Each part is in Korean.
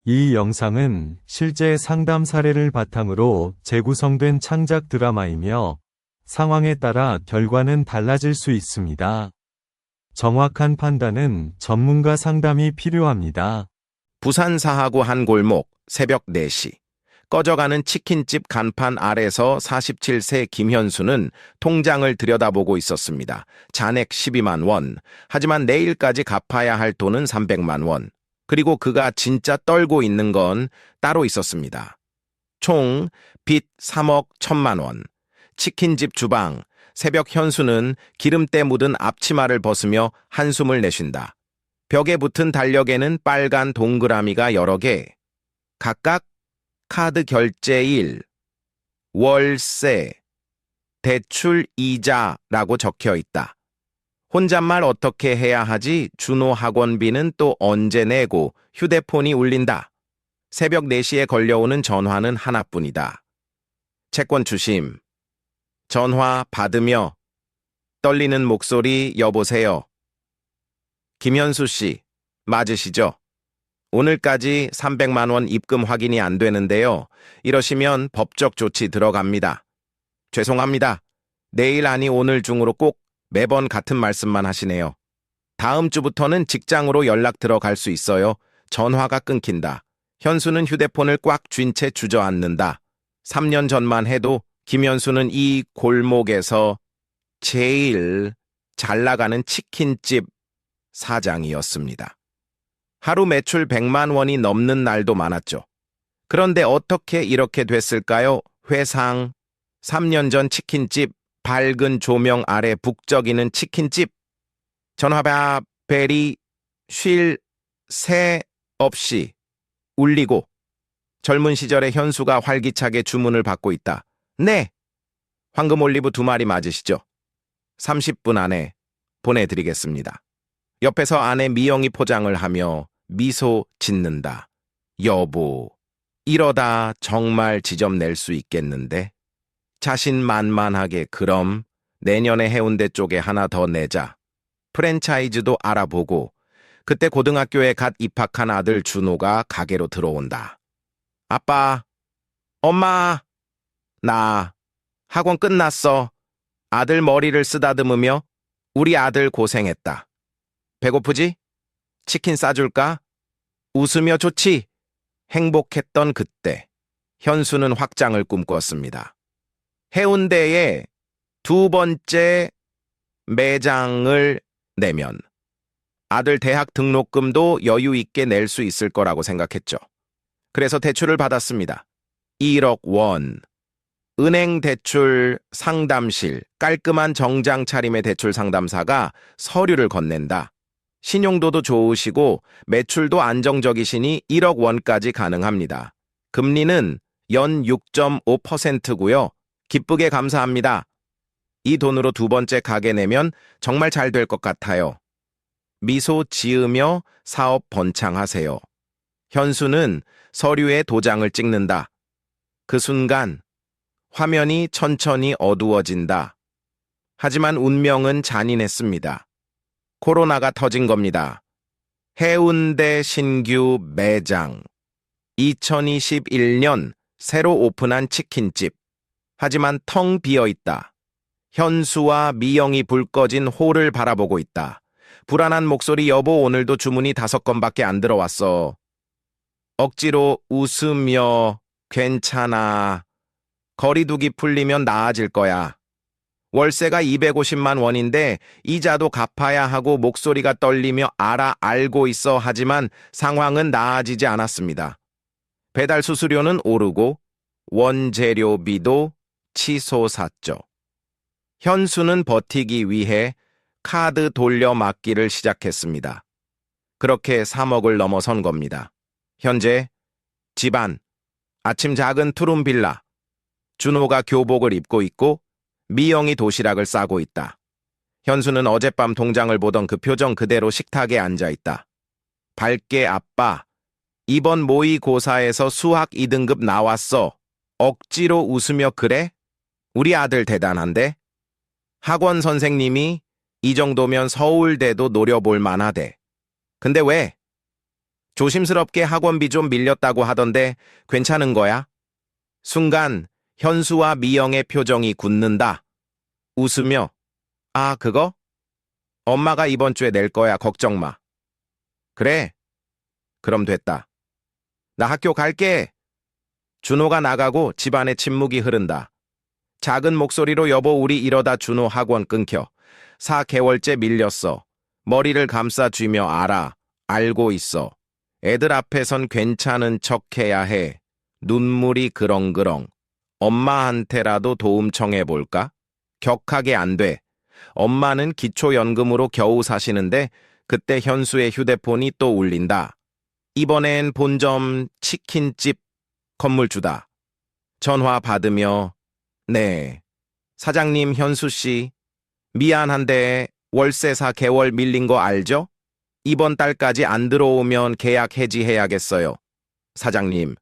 이 영상은 실제 상담 사례를 바탕으로 재구성된 창작 드라마이며 상황에 따라 결과는 달라질 수 있습니다. 정확한 판단은 전문가 상담이 필요합니다. 부산 사하구 한 골목, 새벽 4시. 꺼져가는 치킨집 간판 아래서 47세 김현수는 통장을 들여다보고 있었습니다. 잔액 12만 원. 하지만 내일까지 갚아야 할 돈은 300만 원. 그리고 그가 진짜 떨고 있는 건 따로 있었습니다. 총 빚 3억 1천만 원. 치킨집 주방. 새벽 현수는 기름때 묻은 앞치마를 벗으며 한숨을 내쉰다. 벽에 붙은 달력에는 빨간 동그라미가 여러 개. 각각 카드 결제일, 월세, 대출 이자라고 적혀 있다. 혼잣말 어떻게 해야 하지? 준호 학원비는 또 언제 내고 휴대폰이 울린다. 새벽 4시에 걸려오는 전화는 하나뿐이다. 채권 추심. 전화 받으며 떨리는 목소리 여보세요. 김현수 씨, 맞으시죠? 오늘까지 300만 원 입금 확인이 안 되는데요. 이러시면 법적 조치 들어갑니다. 죄송합니다. 내일 아니 오늘 중으로 꼭 매번 같은 말씀만 하시네요. 다음 주부터는 직장으로 연락 들어갈 수 있어요. 전화가 끊긴다. 현수는 휴대폰을 꽉 쥔 채 주저앉는다. 3년 전만 해도 김현수는 이 골목에서 제일 잘 나가는 치킨집 사장이었습니다. 하루 매출 100만 원이 넘는 날도 많았죠. 그런데 어떻게 이렇게 됐을까요? 회상. 3년 전 치킨집, 밝은 조명 아래 북적이는 치킨집. 전화 벨이 쉴 새 없이 울리고 젊은 시절의 현수가 활기차게 주문을 받고 있다. 네, 황금 올리브 2마리 맞으시죠? 30분 안에 보내드리겠습니다. 옆에서 아내 미영이 포장을 하며 미소 짓는다. 여보, 이러다 정말 지점낼 수 있겠는데? 자신만만하게 그럼 내년에 해운대 쪽에 하나 더 내자. 프랜차이즈도 알아보고 그때 고등학교에 갓 입학한 아들 준호가 가게로 들어온다. 아빠, 엄마, 나 학원 끝났어. 아들 머리를 쓰다듬으며 우리 아들 고생했다. 배고프지? 치킨 싸줄까? 웃으며 좋지? 행복했던 그때 현수는 확장을 꿈꿨습니다. 해운대에 2번째 매장을 내면 아들 대학 등록금도 여유 있게 낼 수 있을 거라고 생각했죠. 그래서 대출을 받았습니다. 1억 원. 은행 대출 상담실, 깔끔한 정장 차림의 대출 상담사가 서류를 건넨다. 신용도도 좋으시고 매출도 안정적이시니 1억 원까지 가능합니다. 금리는 연 6.5%고요. 기쁘게 감사합니다. 이 돈으로 2번째 가게 내면 정말 잘 될 것 같아요. 미소 지으며 사업 번창하세요. 현수는 서류에 도장을 찍는다. 그 순간 화면이 천천히 어두워진다. 하지만 운명은 잔인했습니다. 코로나가 터진 겁니다. 해운대 신규 매장. 2021년 새로 오픈한 치킨집. 하지만 텅 비어있다. 현수와 미영이 불 꺼진 홀을 바라보고 있다. 불안한 목소리 여보 오늘도 주문이 5건밖에 안 들어왔어. 억지로 웃으며 괜찮아. 거리두기 풀리면 나아질 거야. 월세가 250만 원인데 이자도 갚아야 하고 목소리가 떨리며 알고 있어 하지만 상황은 나아지지 않았습니다. 배달 수수료는 오르고 원재료비도 치솟았죠. 현수는 버티기 위해 카드 돌려막기를 시작했습니다. 그렇게 3억을 넘어선 겁니다. 현재 집안, 아침 작은 투룸 빌라, 준호가 교복을 입고 있고 미영이 도시락을 싸고 있다. 현수는 어젯밤 통장을 보던 그 표정 그대로 식탁에 앉아 있다. 밝게 아빠, 이번 모의고사에서 수학 2등급 나왔어. 억지로 웃으며 그래? 우리 아들 대단한데? 학원 선생님이 이 정도면 서울대도 노려볼 만하대. 근데 왜? 조심스럽게 학원비 좀 밀렸다고 하던데 괜찮은 거야? 순간 현수와 미영의 표정이 굳는다. 웃으며 아, 그거? 엄마가 이번 주에 낼 거야. 걱정 마. 그래. 그럼 됐다. 나 학교 갈게. 준호가 나가고 집안에 침묵이 흐른다. 작은 목소리로 여보 우리 이러다 준호 학원 끊겨. 4개월째 밀렸어. 머리를 감싸 쥐며 알아. 알고 있어. 애들 앞에선 괜찮은 척해야 해. 눈물이 그렁그렁. 엄마한테라도 도움 청해볼까? 격하게 안 돼. 엄마는 기초연금으로 겨우 사시는데 그때 현수의 휴대폰이 또 울린다. 이번엔 본점 치킨집 건물주다. 전화 받으며 네, 사장님 현수 씨, 미안한데 월세 4개월 밀린 거 알죠? 이번 달까지 안 들어오면 계약 해지해야겠어요. 사장님,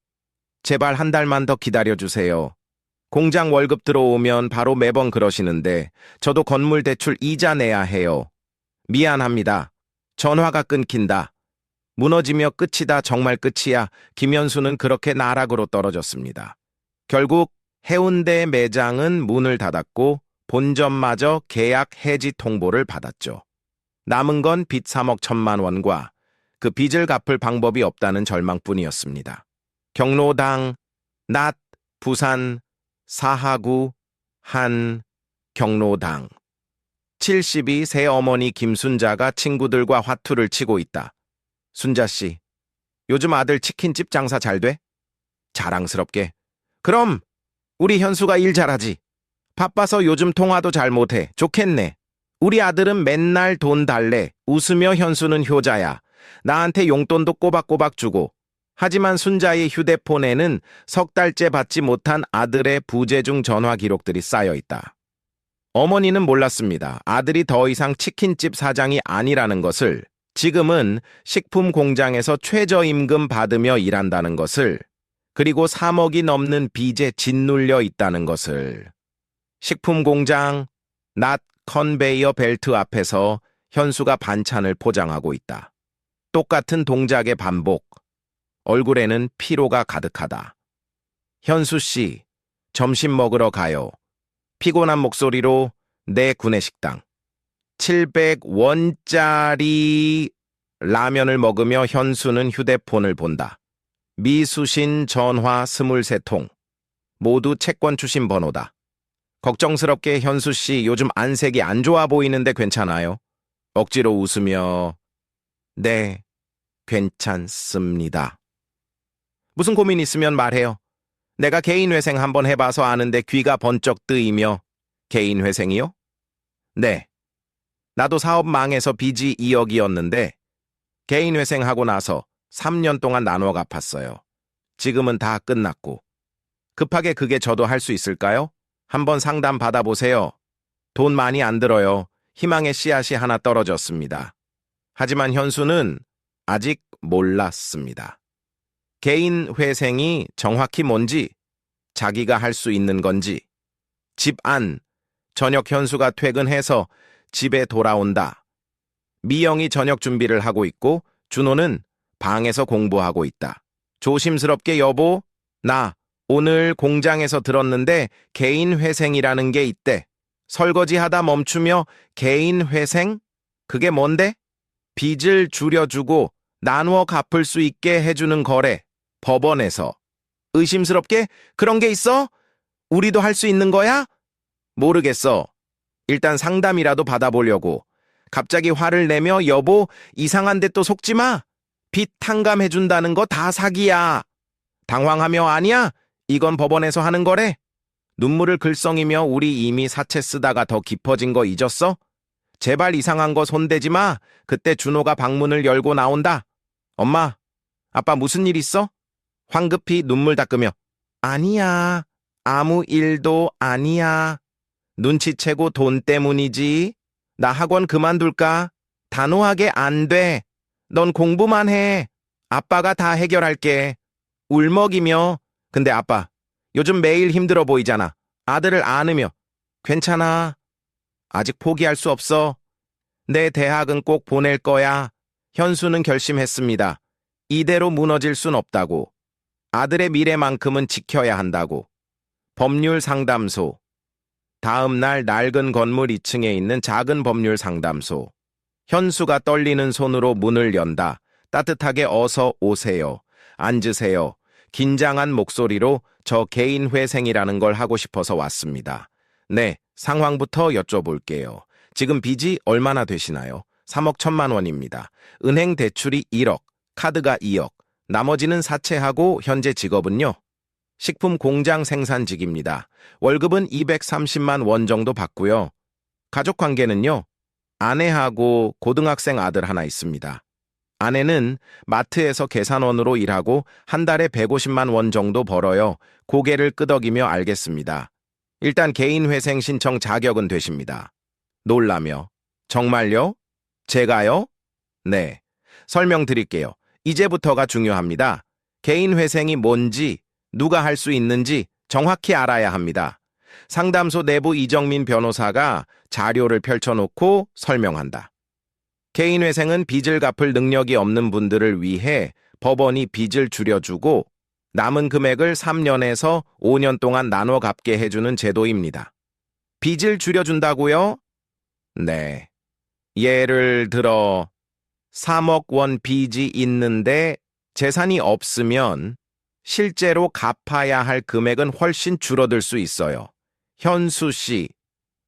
제발 한 달만 더 기다려주세요. 공장 월급 들어오면 바로 매번 그러시는데 저도 건물 대출 이자 내야 해요. 미안합니다. 전화가 끊긴다. 무너지며 끝이다. 정말 끝이야. 김현수는 그렇게 나락으로 떨어졌습니다. 결국 해운대 매장은 문을 닫았고 본점마저 계약 해지 통보를 받았죠. 남은 건 빚 3억 1천만 원과 그 빚을 갚을 방법이 없다는 절망뿐이었습니다. 경로당, 낮, 부산, 사하구, 한, 경로당. 70이 새어머니 김순자가 친구들과 화투를 치고 있다. 순자씨, 요즘 아들 치킨집 장사 잘 돼? 자랑스럽게. 그럼 우리 현수가 일 잘하지. 바빠서 요즘 통화도 잘 못해. 좋겠네. 우리 아들은 맨날 돈 달래. 웃으며 현수는 효자야. 나한테 용돈도 꼬박꼬박 주고. 하지만 순자의 휴대폰에는 석 달째 받지 못한 아들의 부재중 전화 기록들이 쌓여 있다. 어머니는 몰랐습니다. 아들이 더 이상 치킨집 사장이 아니라는 것을, 지금은 식품 공장에서 최저임금 받으며 일한다는 것을, 그리고 3억이 넘는 빚에 짓눌려 있다는 것을. 식품 공장, 낫 컨베이어 벨트 앞에서 현수가 반찬을 포장하고 있다. 똑같은 동작의 반복. 얼굴에는 피로가 가득하다. 현수 씨, 점심 먹으러 가요. 피곤한 목소리로 내 구내식당. 700원짜리 라면을 먹으며 현수는 휴대폰을 본다. 미수신 전화 23통. 모두 채권 추심 번호다. 걱정스럽게 현수 씨 요즘 안색이 안 좋아 보이는데 괜찮아요? 억지로 웃으며 네, 괜찮습니다. 무슨 고민 있으면 말해요. 내가 개인회생 한번 해봐서 아는데 귀가 번쩍 뜨이며 개인회생이요? 네. 나도 사업 망해서 빚이 2억이었는데 개인회생하고 나서 3년 동안 나눠 갚았어요. 지금은 다 끝났고. 급하게 그게 저도 할 수 있을까요? 한번 상담 받아보세요. 돈 많이 안 들어요. 희망의 씨앗이 하나 떨어졌습니다. 하지만 현수는 아직 몰랐습니다. 개인 회생이 정확히 뭔지, 자기가 할 수 있는 건지. 집 안, 저녁 현수가 퇴근해서 집에 돌아온다. 미영이 저녁 준비를 하고 있고 준호는 방에서 공부하고 있다. 조심스럽게 여보, 나 오늘 공장에서 들었는데 개인 회생이라는 게 있대. 설거지하다 멈추며 개인 회생? 그게 뭔데? 빚을 줄여주고 나누어 갚을 수 있게 해주는 거래. 법원에서. 의심스럽게 그런 게 있어? 우리도 할 수 있는 거야? 모르겠어. 일단 상담이라도 받아보려고. 갑자기 화를 내며 여보 이상한데 또 속지 마. 빚 탕감해준다는 거 다 사기야. 당황하며 아니야. 이건 법원에서 하는 거래. 눈물을 글썽이며 우리 이미 사채 쓰다가 더 깊어진 거 잊었어? 제발 이상한 거 손대지 마. 그때 준호가 방문을 열고 나온다. 엄마, 아빠 무슨 일 있어? 황급히 눈물 닦으며 아니야. 아무 일도 아니야. 눈치채고 돈 때문이지. 나 학원 그만둘까? 단호하게 안 돼. 넌 공부만 해. 아빠가 다 해결할게. 울먹이며 근데 아빠, 요즘 매일 힘들어 보이잖아. 아들을 안으며 괜찮아. 아직 포기할 수 없어. 내 대학은 꼭 보낼 거야. 현수는 결심했습니다. 이대로 무너질 순 없다고. 아들의 미래만큼은 지켜야 한다고. 법률 상담소. 다음 날 낡은 건물 2층에 있는 작은 법률 상담소. 현수가 떨리는 손으로 문을 연다. 따뜻하게 어서 오세요. 앉으세요. 긴장한 목소리로 저 개인 회생이라는 걸 하고 싶어서 왔습니다. 네, 상황부터 여쭤볼게요. 지금 빚이 얼마나 되시나요? 3억 1천만 원입니다. 은행 대출이 1억, 카드가 2억, 나머지는 사채하고 현재 직업은요? 식품 공장 생산직입니다. 월급은 230만 원 정도 받고요. 가족 관계는요? 아내하고 고등학생 아들 하나 있습니다. 아내는 마트에서 계산원으로 일하고 한 달에 150만 원 정도 벌어요. 고개를 끄덕이며 알겠습니다. 일단 개인 회생 신청 자격은 되십니다. 놀라며. 정말요? 제가요? 네. 설명드릴게요. 이제부터가 중요합니다. 개인 회생이 뭔지, 누가 할 수 있는지 정확히 알아야 합니다. 상담소 내부 이정민 변호사가 자료를 펼쳐놓고 설명한다. 개인 회생은 빚을 갚을 능력이 없는 분들을 위해 법원이 빚을 줄여주고 남은 금액을 3년에서 5년 동안 나눠 갚게 해주는 제도입니다. 빚을 줄여준다고요? 네. 예를 들어 3억 원 빚이 있는데 재산이 없으면 실제로 갚아야 할 금액은 훨씬 줄어들 수 있어요. 현수 씨,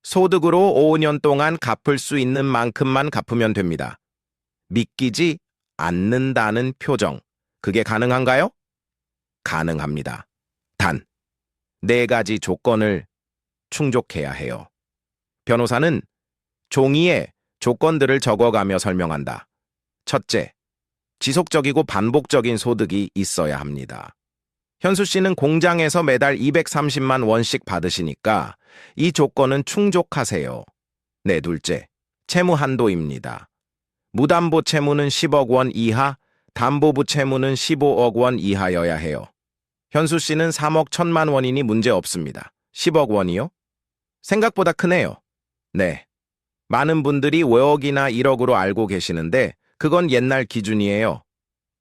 소득으로 5년 동안 갚을 수 있는 만큼만 갚으면 됩니다. 믿기지 않는다는 표정. 그게 가능한가요? 가능합니다. 단, 4가지 조건을 충족해야 해요. 변호사는 종이에 조건들을 적어가며 설명한다. 첫째, 지속적이고 반복적인 소득이 있어야 합니다. 현수 씨는 공장에서 매달 230만 원씩 받으시니까 이 조건은 충족하세요. 네, 둘째, 채무 한도입니다. 무담보 채무는 10억 원 이하, 담보부 채무는 15억 원 이하여야 해요. 현수 씨는 3억 1천만 원이니 문제 없습니다. 10억 원이요? 생각보다 크네요. 네. 많은 분들이 5억이나 1억으로 알고 계시는데 그건 옛날 기준이에요.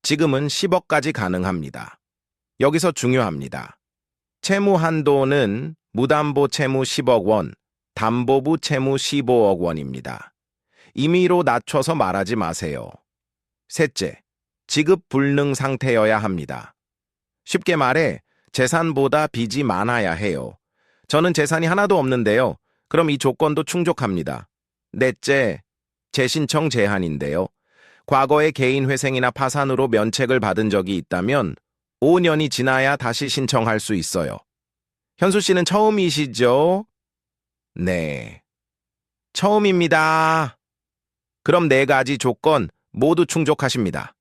지금은 10억까지 가능합니다. 여기서 중요합니다. 채무 한도는 무담보 채무 10억 원, 담보부 채무 15억 원입니다. 임의로 낮춰서 말하지 마세요. 셋째, 지급 불능 상태여야 합니다. 쉽게 말해 재산보다 빚이 많아야 해요. 저는 재산이 하나도 없는데요. 그럼 이 조건도 충족합니다. 넷째, 재신청 제한인데요. 과거에 개인 회생이나 파산으로 면책을 받은 적이 있다면 5년이 지나야 다시 신청할 수 있어요. 현수 씨는 처음이시죠? 네. 처음입니다. 그럼 4가지 조건 모두 충족하십니다.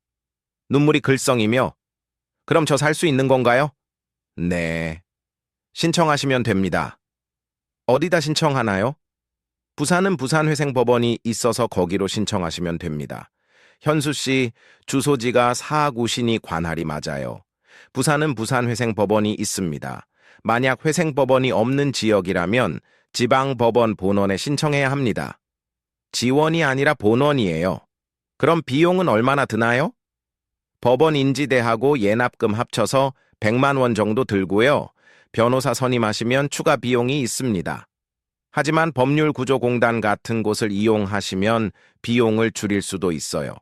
눈물이 글썽이며 그럼 저 살 수 있는 건가요? 네. 신청하시면 됩니다. 어디다 신청하나요? 부산은 부산회생법원이 있어서 거기로 신청하시면 됩니다. 현수 씨 주소지가 사구신이 관할이 맞아요. 부산은 부산회생법원이 있습니다. 만약 회생법원이 없는 지역이라면 지방법원 본원에 신청해야 합니다. 지원이 아니라 본원이에요. 그럼 비용은 얼마나 드나요? 법원 인지대하고 예납금 합쳐서 100만 원 정도 들고요. 변호사 선임하시면 추가 비용이 있습니다. 하지만 법률구조공단 같은 곳을 이용하시면 비용을 줄일 수도 있어요.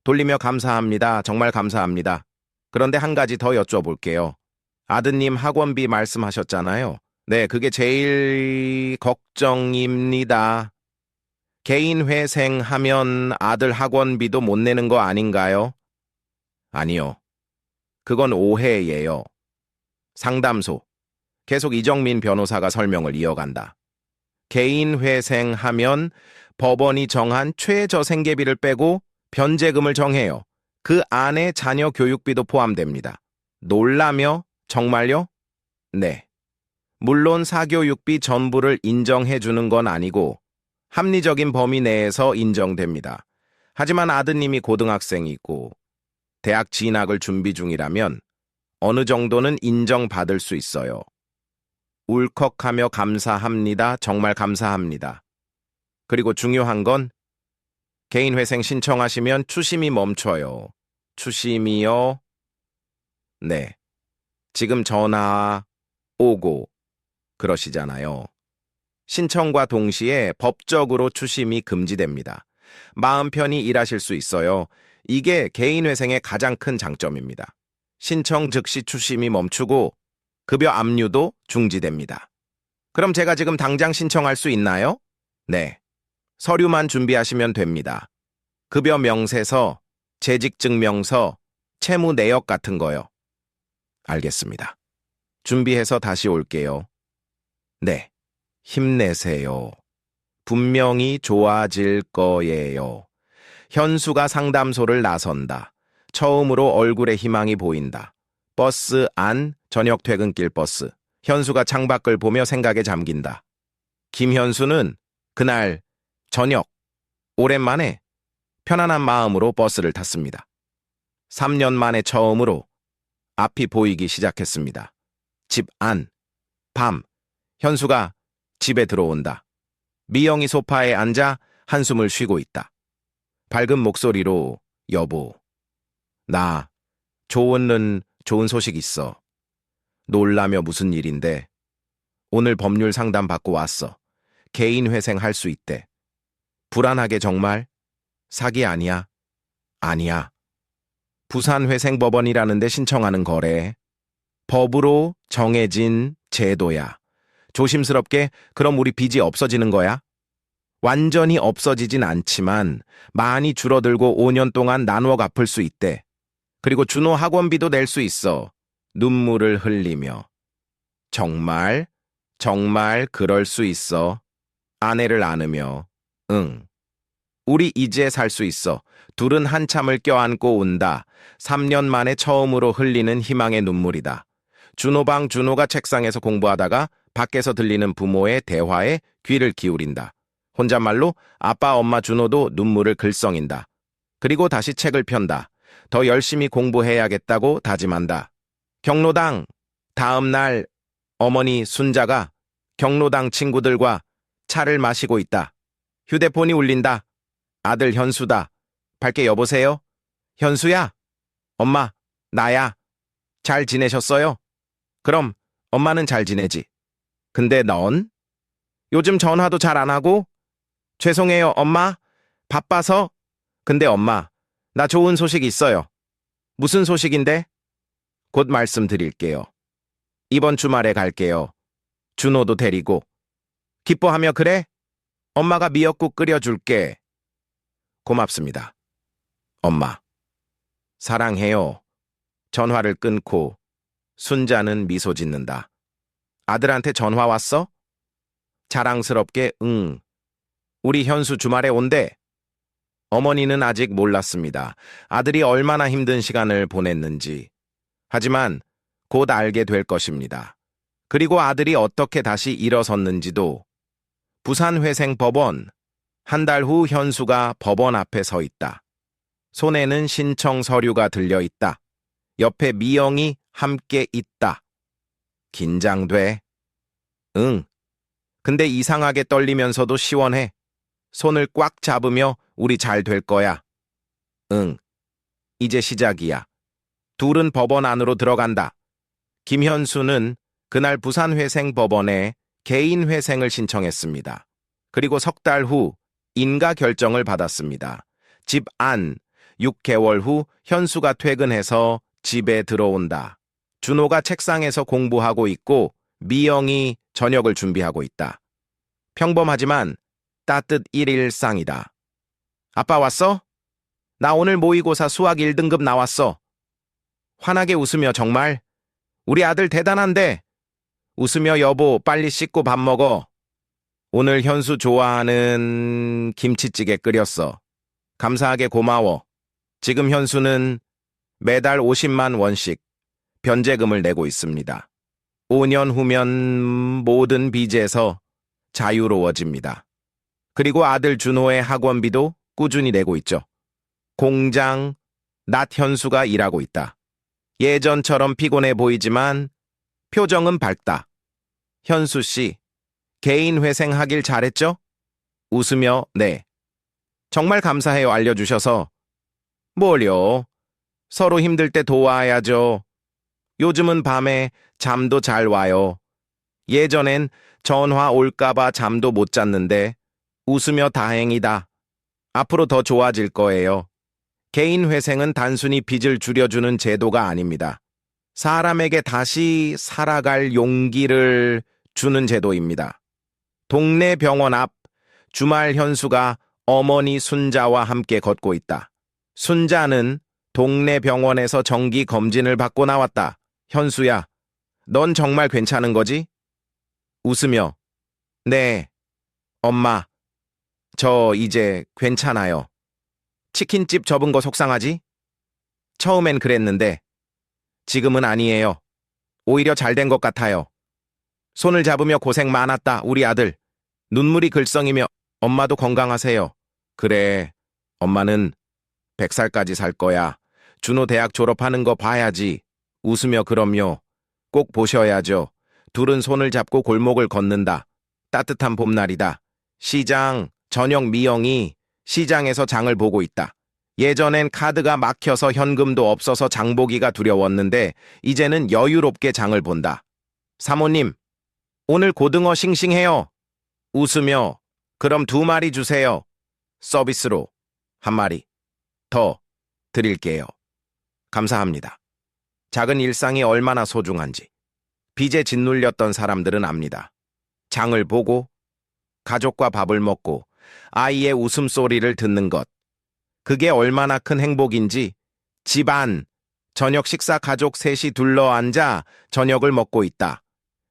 돌리며 감사합니다. 정말 감사합니다. 그런데 한 가지 더 여쭤볼게요. 아드님 학원비 말씀하셨잖아요. 네, 그게 제일 걱정입니다. 개인 회생하면 아들 학원비도 못 내는 거 아닌가요? 아니요. 그건 오해예요. 상담소. 계속 이정민 변호사가 설명을 이어간다. 개인 회생하면 법원이 정한 최저생계비를 빼고 변제금을 정해요. 그 안에 자녀 교육비도 포함됩니다. 놀라며 정말요? 네. 물론 사교육비 전부를 인정해 주는 건 아니고 합리적인 범위 내에서 인정됩니다. 하지만 아드님이 고등학생이고 대학 진학을 준비 중이라면 어느 정도는 인정받을 수 있어요. 울컥하며 감사합니다. 정말 감사합니다. 그리고 중요한 건 개인 회생 신청하시면 추심이 멈춰요. 추심이요. 네. 지금 전화 오고 그러시잖아요. 신청과 동시에 법적으로 추심이 금지됩니다. 마음 편히 일하실 수 있어요. 이게 개인회생의 가장 큰 장점입니다. 신청 즉시 추심이 멈추고 급여 압류도 중지됩니다. 그럼 제가 지금 당장 신청할 수 있나요? 네. 서류만 준비하시면 됩니다. 급여 명세서, 재직증명서, 채무 내역 같은 거요. 알겠습니다. 준비해서 다시 올게요. 네. 힘내세요. 분명히 좋아질 거예요. 현수가 상담소를 나선다. 처음으로 얼굴에 희망이 보인다. 버스 안, 저녁 퇴근길 버스. 현수가 창밖을 보며 생각에 잠긴다. 김현수는 그날 저녁 오랜만에 편안한 마음으로 버스를 탔습니다. 3년 만에 처음으로 앞이 보이기 시작했습니다. 집 안, 밤, 현수가 집에 들어온다. 미영이 소파에 앉아 한숨을 쉬고 있다. 밝은 목소리로 여보, 나 좋은 소식 있어. 놀라며 무슨 일인데? 오늘 법률 상담 받고 왔어. 개인 회생할 수 있대. 불안하게 정말? 사기 아니야? 아니야. 부산회생법원이라는 데 신청하는 거래. 법으로 정해진 제도야. 조심스럽게 그럼 우리 빚이 없어지는 거야? 완전히 없어지진 않지만 많이 줄어들고 5년 동안 나누어 갚을 수 있대. 그리고 준호 학원비도 낼 수 있어. 눈물을 흘리며. 정말? 정말 그럴 수 있어. 아내를 안으며. 응. 우리 이제 살 수 있어. 둘은 한참을 껴안고 운다. 3년 만에 처음으로 흘리는 희망의 눈물이다. 준호가 책상에서 공부하다가 밖에서 들리는 부모의 대화에 귀를 기울인다. 혼잣말로 아빠 엄마 준호도 눈물을 글썽인다. 그리고 다시 책을 편다. 더 열심히 공부해야겠다고 다짐한다. 경로당 다음 날 어머니 순자가 경로당 친구들과 차를 마시고 있다. 휴대폰이 울린다. 아들 현수다. 밝게 여보세요? 현수야? 엄마, 나야. 잘 지내셨어요? 그럼 엄마는 잘 지내지. 근데 넌? 요즘 전화도 잘 안 하고? 죄송해요, 엄마. 바빠서. 근데 엄마, 나 좋은 소식 있어요. 무슨 소식인데? 곧 말씀드릴게요. 이번 주말에 갈게요. 준호도 데리고. 기뻐하며 그래? 엄마가 미역국 끓여줄게. 고맙습니다. 엄마. 사랑해요. 전화를 끊고 순자는 미소 짓는다. 아들한테 전화 왔어? 자랑스럽게 응. 우리 현수 주말에 온대. 어머니는 아직 몰랐습니다. 아들이 얼마나 힘든 시간을 보냈는지. 하지만 곧 알게 될 것입니다. 그리고 아들이 어떻게 다시 일어섰는지도. 부산회생법원. 한 달 후 현수가 법원 앞에 서 있다. 손에는 신청 서류가 들려 있다. 옆에 미영이 함께 있다. 긴장돼. 응. 근데 이상하게 떨리면서도 시원해. 손을 꽉 잡으며 우리 잘 될 거야. 응. 이제 시작이야. 둘은 법원 안으로 들어간다. 김현수는 그날 부산회생법원에 개인회생을 신청했습니다. 그리고 석 달 후 인가 결정을 받았습니다. 집 안 6개월 후 현수가 퇴근해서 집에 들어온다. 준호가 책상에서 공부하고 있고 미영이 저녁을 준비하고 있다. 평범하지만 따뜻 일일상이다. 아빠 왔어? 나 오늘 모의고사 수학 1등급 나왔어. 환하게 웃으며 정말? 우리 아들 대단한데. 웃으며 여보 빨리 씻고 밥 먹어. 오늘 현수 좋아하는 김치찌개 끓였어. 감사하게 고마워. 지금 현수는 매달 50만 원씩 변제금을 내고 있습니다. 5년 후면 모든 빚에서 자유로워집니다. 그리고 아들 준호의 학원비도 꾸준히 내고 있죠. 공장, 낮 현수가 일하고 있다. 예전처럼 피곤해 보이지만 표정은 밝다. 현수 씨, 개인 회생하길 잘했죠? 웃으며 네. 정말 감사해요 알려주셔서. 뭘요? 서로 힘들 때 도와야죠. 요즘은 밤에 잠도 잘 와요. 예전엔 전화 올까봐 잠도 못 잤는데 웃으며 다행이다. 앞으로 더 좋아질 거예요. 개인 회생은 단순히 빚을 줄여주는 제도가 아닙니다. 사람에게 다시 살아갈 용기를 주는 제도입니다. 동네 병원 앞 주말 현수가 어머니 순자와 함께 걷고 있다. 순자는 동네 병원에서 정기 검진을 받고 나왔다. 현수야, 넌 정말 괜찮은 거지? 웃으며, 네, 엄마, 저 이제 괜찮아요. 치킨집 접은 거 속상하지? 처음엔 그랬는데, 지금은 아니에요. 오히려 잘 된 것 같아요. 손을 잡으며 고생 많았다, 우리 아들. 눈물이 글썽이며, 엄마도 건강하세요. 그래, 엄마는 100살까지 살 거야. 준호 대학 졸업하는 거 봐야지. 웃으며 그럼요. 꼭 보셔야죠. 둘은 손을 잡고 골목을 걷는다. 따뜻한 봄날이다. 시장, 저녁 미영이 시장에서 장을 보고 있다. 예전엔 카드가 막혀서 현금도 없어서 장보기가 두려웠는데 이제는 여유롭게 장을 본다. 사모님, 오늘 고등어 싱싱해요. 웃으며 그럼 2마리 주세요. 서비스로 1마리 더 드릴게요. 감사합니다. 작은 일상이 얼마나 소중한지 빚에 짓눌렸던 사람들은 압니다. 장을 보고 가족과 밥을 먹고 아이의 웃음소리를 듣는 것. 그게 얼마나 큰 행복인지 집안, 저녁 식사 가족 셋이 둘러앉아 저녁을 먹고 있다.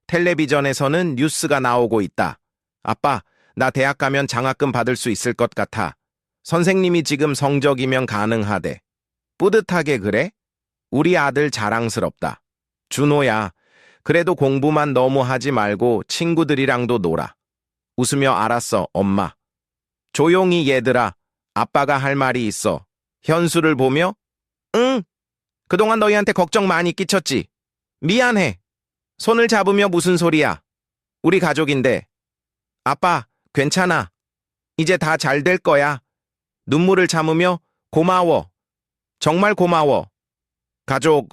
텔레비전에서는 뉴스가 나오고 있다. 아빠, 나 대학 가면 장학금 받을 수 있을 것 같아. 선생님이 지금 성적이면 가능하대. 뿌듯하게 그래? 우리 아들 자랑스럽다. 준호야, 그래도 공부만 너무 하지 말고 친구들이랑도 놀아. 웃으며 알았어, 엄마. 조용히 얘들아, 아빠가 할 말이 있어. 현수를 보며, 응, 그동안 너희한테 걱정 많이 끼쳤지. 미안해. 손을 잡으며 무슨 소리야. 우리 가족인데. 아빠, 괜찮아. 이제 다 잘 될 거야. 눈물을 참으며 고마워. 정말 고마워. 가족.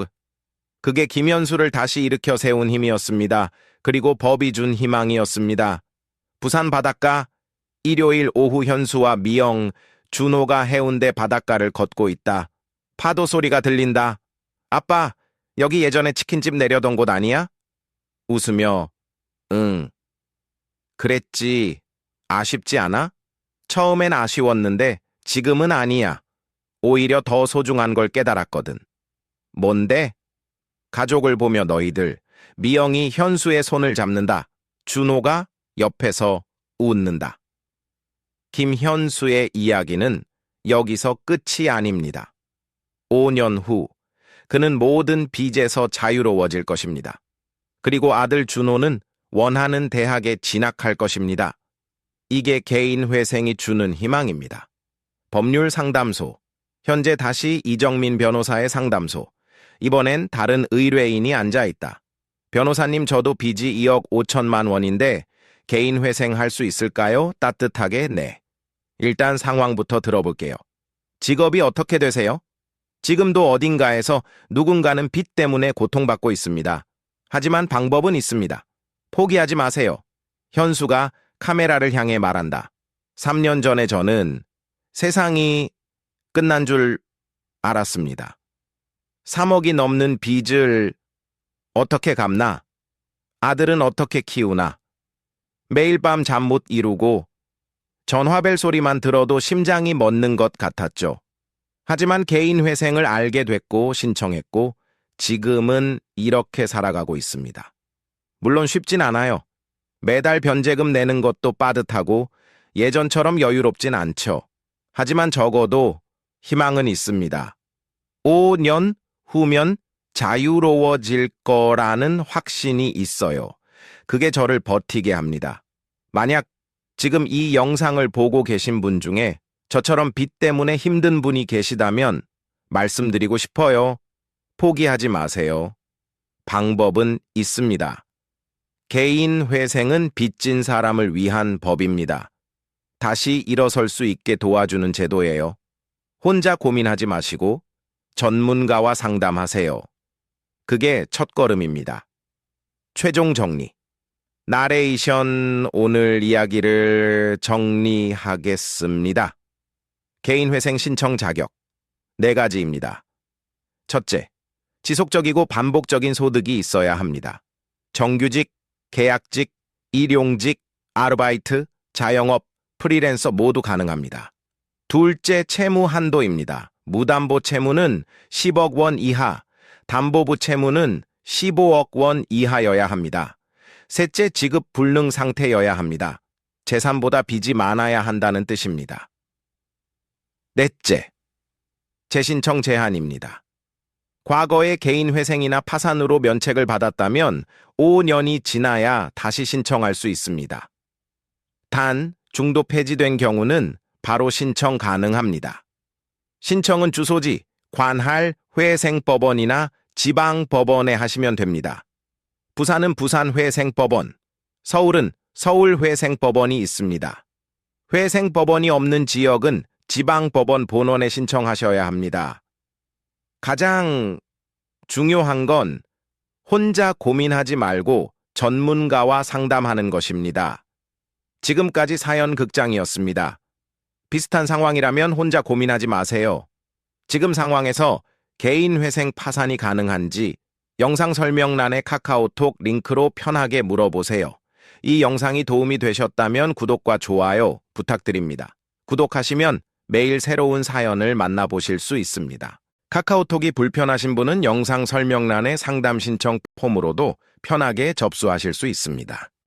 그게 김현수를 다시 일으켜 세운 힘이었습니다. 그리고 법이 준 희망이었습니다. 부산 바닷가, 일요일 오후 현수와 미영, 준호가 해운대 바닷가를 걷고 있다. 파도 소리가 들린다. 아빠, 여기 예전에 치킨집 내려던 곳 아니야? 웃으며, 응. 그랬지. 아쉽지 않아? 처음엔 아쉬웠는데 지금은 아니야. 오히려 더 소중한 걸 깨달았거든. 뭔데? 가족을 보며 너희들. 미영이 현수의 손을 잡는다. 준호가 옆에서 웃는다. 김현수의 이야기는 여기서 끝이 아닙니다. 5년 후 그는 모든 빚에서 자유로워질 것입니다. 그리고 아들 준호는 원하는 대학에 진학할 것입니다. 이게 개인 회생이 주는 희망입니다. 법률 상담소. 현재 다시 이정민 변호사의 상담소. 이번엔 다른 의뢰인이 앉아있다. 변호사님, 저도 빚이 2억 5천만 원인데 개인 회생할 수 있을까요? 따뜻하게 네. 일단 상황부터 들어볼게요. 직업이 어떻게 되세요? 지금도 어딘가에서 누군가는 빚 때문에 고통받고 있습니다. 하지만 방법은 있습니다. 포기하지 마세요. 현수가 카메라를 향해 말한다. 3년 전에 저는 세상이 끝난 줄 알았습니다. 3억이 넘는 빚을 어떻게 갚나? 아들은 어떻게 키우나? 매일 밤 잠 못 이루고 전화벨 소리만 들어도 심장이 멎는 것 같았죠. 하지만 개인 회생을 알게 됐고 신청했고 지금은 이렇게 살아가고 있습니다. 물론 쉽진 않아요. 매달 변제금 내는 것도 빠듯하고 예전처럼 여유롭진 않죠. 하지만 적어도 희망은 있습니다. 5년 후면 자유로워질 거라는 확신이 있어요. 그게 저를 버티게 합니다. 만약 지금 이 영상을 보고 계신 분 중에 저처럼 빚 때문에 힘든 분이 계시다면 말씀드리고 싶어요. 포기하지 마세요. 방법은 있습니다. 개인 회생은 빚진 사람을 위한 법입니다. 다시 일어설 수 있게 도와주는 제도예요. 혼자 고민하지 마시고 전문가와 상담하세요. 그게 첫걸음입니다. 최종 정리. 나레이션 오늘 이야기를 정리하겠습니다. 개인회생 신청 자격. 4가지입니다. 첫째, 지속적이고 반복적인 소득이 있어야 합니다. 정규직, 계약직, 일용직, 아르바이트, 자영업, 프리랜서 모두 가능합니다. 둘째, 채무 한도입니다. 무담보 채무는 10억 원 이하, 담보부 채무는 15억 원 이하여야 합니다. 셋째, 지급 불능 상태여야 합니다. 재산보다 빚이 많아야 한다는 뜻입니다. 넷째, 재신청 제한입니다. 과거에 개인회생이나 파산으로 면책을 받았다면 5년이 지나야 다시 신청할 수 있습니다. 단, 중도 폐지된 경우는 바로 신청 가능합니다. 신청은 주소지, 관할, 회생법원이나 지방법원에 하시면 됩니다. 부산은 부산회생법원, 서울은 서울회생법원이 있습니다. 회생법원이 없는 지역은 지방법원 본원에 신청하셔야 합니다. 가장 중요한 건 혼자 고민하지 말고 전문가와 상담하는 것입니다. 지금까지 사연 극장이었습니다. 비슷한 상황이라면 혼자 고민하지 마세요. 지금 상황에서 개인회생 파산이 가능한지 영상 설명란의 카카오톡 링크로 편하게 물어보세요. 이 영상이 도움이 되셨다면 구독과 좋아요 부탁드립니다. 구독하시면 매일 새로운 사연을 만나보실 수 있습니다. 카카오톡이 불편하신 분은 영상 설명란의 상담 신청 폼으로도 편하게 접수하실 수 있습니다.